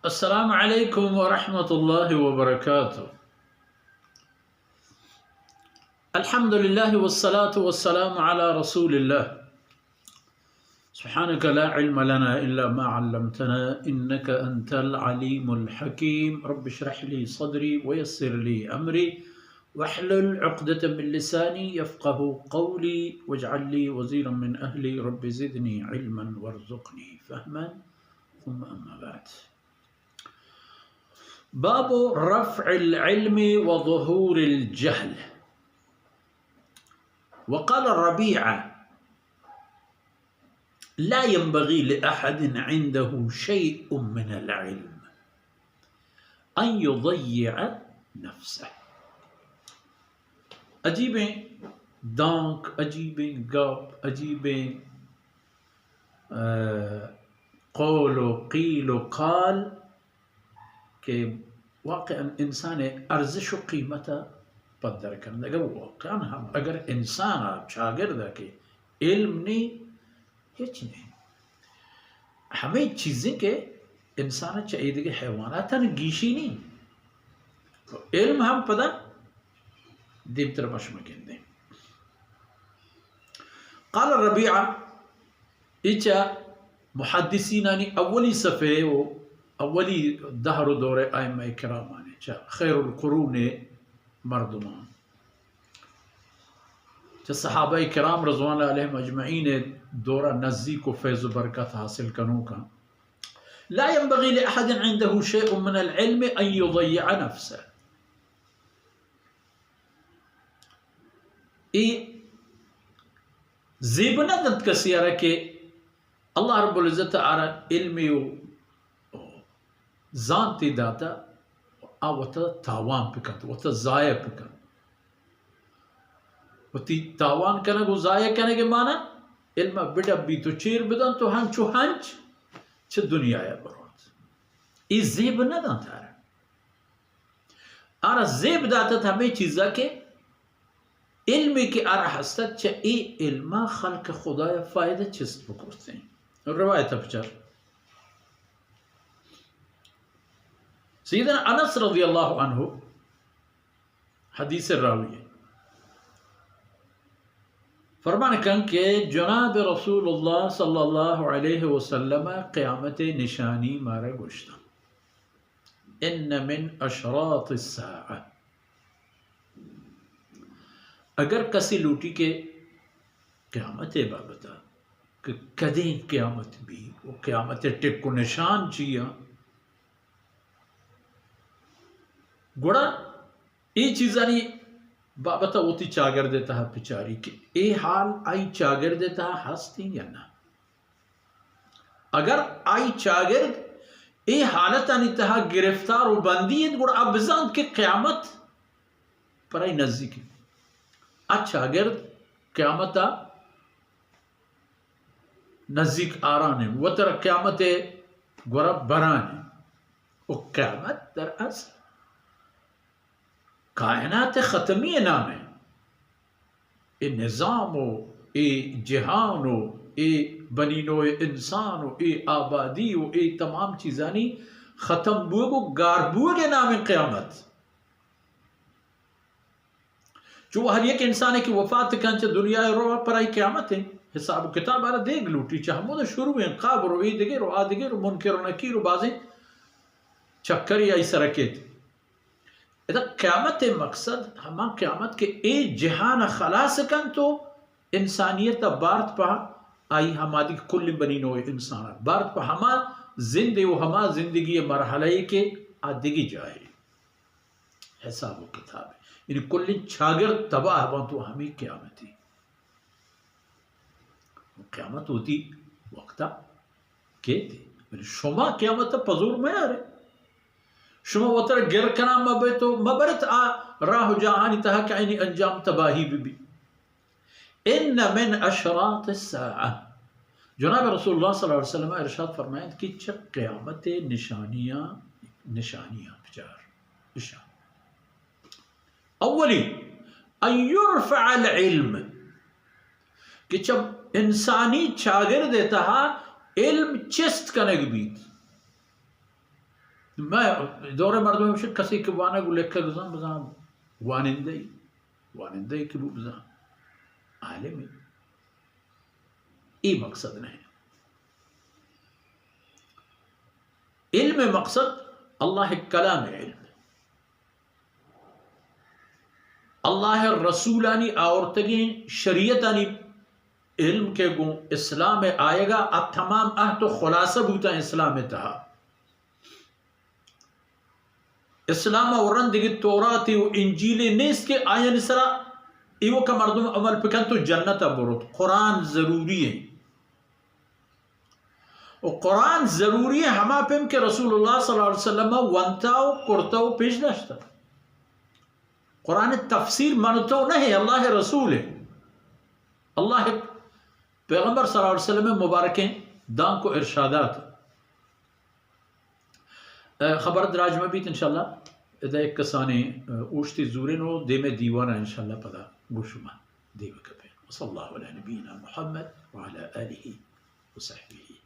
السلام علیکم ورحمۃ اللہ وبرکاتہ۔ الحمد للہ والصلاة والسلام علی رسول اللہ۔ سبحانک لا علم لنا الا ما علمتنا انک انت العلیم الحکیم۔ رب اشرح لی صدری ویسر لی امری واحلل عقدۃ من لسانی یفقهوا قولی واجعل لی وزیرا من اہلی رب زدنی علما وارزقنی فہما ثم اما بعد۔ باب رفع العلم وظهور الجهل۔ وقال الربيع لا ينبغي لأحد عنده شيء من العلم أن يضيع نفسه۔ عجیبیں دانک، عجیبیں گپ، عجیبیں قول و قیل و قال کہ واقعا انسان ارزش و قیمت پدر کرنے اگر واقعا ہم اگر انسان آپ شاگرد کے علم نہیں ہیچ نہیں ہمیں چیزیں کہ انسان چاہیے کہ حیوانات گیشی نہیں تو علم ہم پدا دیم تر مشمکن دیں۔ قال الربیع ایچا محدثینانی اولی صفحے و اولی دہر و دور ائمہ کرامانے چا خیر القرون مردمان چا صحابہ کرام رضوان اللہ علیہم اجمعین دورہ نزدیک و فیض و برکت حاصل کنوں کا لا ينبغي لأحد عنده شيء من العلم أن يضيع نفسه۔ زیبنا دنت کسی کہ اللہ رب العزت آرہ علمی و زانتی داتا آوتا تاوان پکن وتا ضائع پکن وتی تاوان کنگو ضائع کنگے مانا علم بڑا بھی تو چیر بدن تو ہنچو ہنچ چھ دنیا یا برات ای زیب نہ دانتا رہا آرہ زیب داتا تھا ہمیں چیزا کہ علمی کی آرہ حسد چھ ای علمہ خلق خدا یا فائدہ چست بکرتے ہیں۔ روایت افچر سیدنا انس رضی اللہ عنہ حدیث راوی ہے فرمان کن کہ جناب رسول اللہ صلی اللہ علیہ وسلم قیامت نشانی مارا گوشتا ان من اشراط الساعہ اگر کسی لوٹی کے قیامت بابتا کہ کدیں قیامت بھی وہ قیامت ٹک کو نشان چیا گوڑا ای چیزانی بابتا ہوتی چاگر دیتا ہے پچاری کہ اے حال آئی چاگر دیتا ہے ہستی یا نا اگر آئی چاگر اے حالت آنی تہا گرفتار و بندیت گوڑا اب بزاند کے قیامت پر آئی نزدیکی چاگر قیامتا نزدیک آرانے وہ تر قیامت گوڑا برانے وہ قیامت در اصل کائنات ختمی نام ہے اے نظام ہو اے جہان ہو اے بنی نوع انسان ہو اے آبادی ہو اے تمام چیزانی ختم بوگو گاربوگ نام قیامت جو ہر ایک انسان ہے کہ وفات کنچ دنیا رو پر آئی قیامت ہے حساب و کتاب آرہ دیکھ لوٹی چاہ ہمو دا شروع ہیں قاب رو ای دگے رو آدگے رو منکر و نکیر و بازیں چکری آئی سرکیت اذا قیامت مقصد ہما قیامت کے اے جہان خلاص کن تو انسانیت بارت پا آئی ہما دی کل بنی نوع انسان بارت پا ہما زندگی و ہما زندگی مرحلہ کے آدگی جائے حساب و کتاب ہے یعنی کل چھاگر تباہ بان تو ہمیں قیامت ہے قیامت ہوتی وقتا کہتے شما قیامت پذور میں آ رہے شما وطر گر کنا مبرت راہ جہانی تہا کہ اینی انجام تباہی بھی ان من اشراط الساعہ جناب رسول اللہ صلی اللہ علیہ وسلم ارشاد فرمائیں کہ چک قیامت نشانیاں بچار اشار اولی ان یرفع العلم کہ جب انسانی چاگر دیتا علم چست کنگ بیت ما دور مردم شد کسی که وانه گو لکه بزن واننده که بو بزن عالمی ای مقصد نہیں. علم مقصد اللہ کلام علم اللہ رسولانی آورتگین شریعتانی علم کے گوں اسلام آئے گا اب تمام تو خلاصہ بوتا اسلام تہا اسلام اورن دیگه توراتی و انجیلی نیست که آیا نسرا ایو که مردم عمل پکن تو جنت برود. قرآن ضروری ہے و قرآن ضروری ہے ہما پیم کہ رسول اللہ صلی اللہ علیہ وسلم ونتاو کرتاو پیش نشتا. قرآن تفسیر منتو نہیں اللہ رسول ہے. اللہ پیغمبر صلی اللہ علیہ وسلم مبارکیں دان کو ارشادات خبر دراج میں بھی انشاءاللہ ادا ایک کسانے اوشتی زورنو دے میں دیوانا انشاءاللہ پدا گوشما دیو کپے. صلی اللہ علیہ نبینا محمد وعلی آلہ وصحبہ.